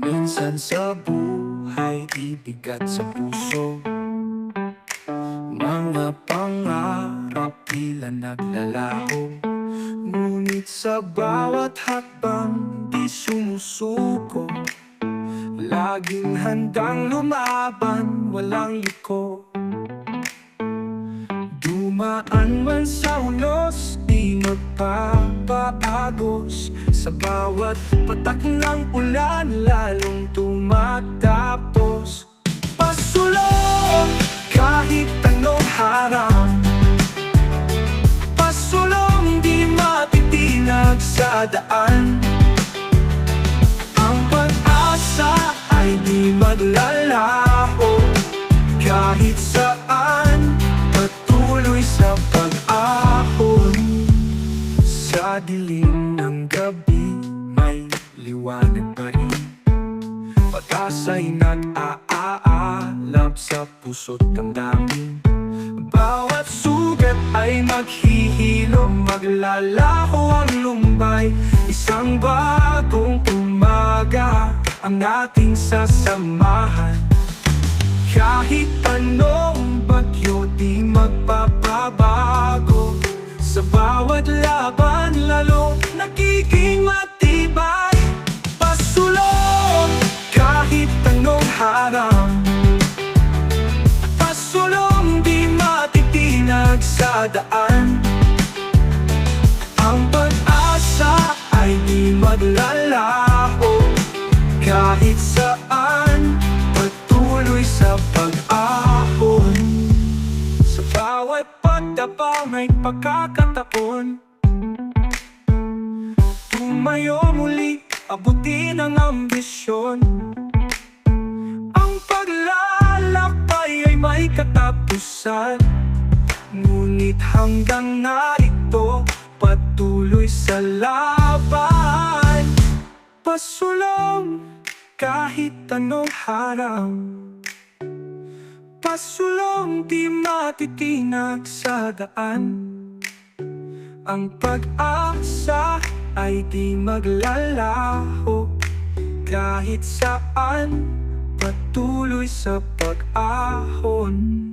Minsan sa buhay, ibigat sa puso. Mga pangarap tila naglalaho, ngunit sa bawat hakbang di sumusuko. Laging handang lumaban, walang liko. Dumaan man sa unos, di magpapagos. Sa bawat patak ng ulan, lalong tumatapos. Pasulong kahit anong harang, pasulong di matitinag sa daan. Ang pag-asa ay di maglalaho, kahit saan patuloy sa pag-ahon. Sa dilim ng gabi may liwanag pa rin, pag-asa'y nag-aalab sa puso't damdamin. Bawat sugat ay maghihilom, maglalaho ang lumbay. Isang bagong umaga ang ating sasamahan. Kahit anong bagyo di magpapabago, sa bawat laban lalo nagiging matibay. Pasulong kahit anong harang, pasulong di matitinag sa daan. Ang pag-asa ay di maglalaho, kahit saan patuloy sa pag-ahon. Sa bawat pagdapa may pagkakataon, tumayo muli, abutin ang ambisyon. Ang paglalakbay ay may katapusan, ngunit hanggang narito patuloy sa laban. Pasulong kahit anong harang, pasulong di matitinag sa daan. Ang pag-asa ay di maglalaho, kahit saan patuloy sa pag-ahon.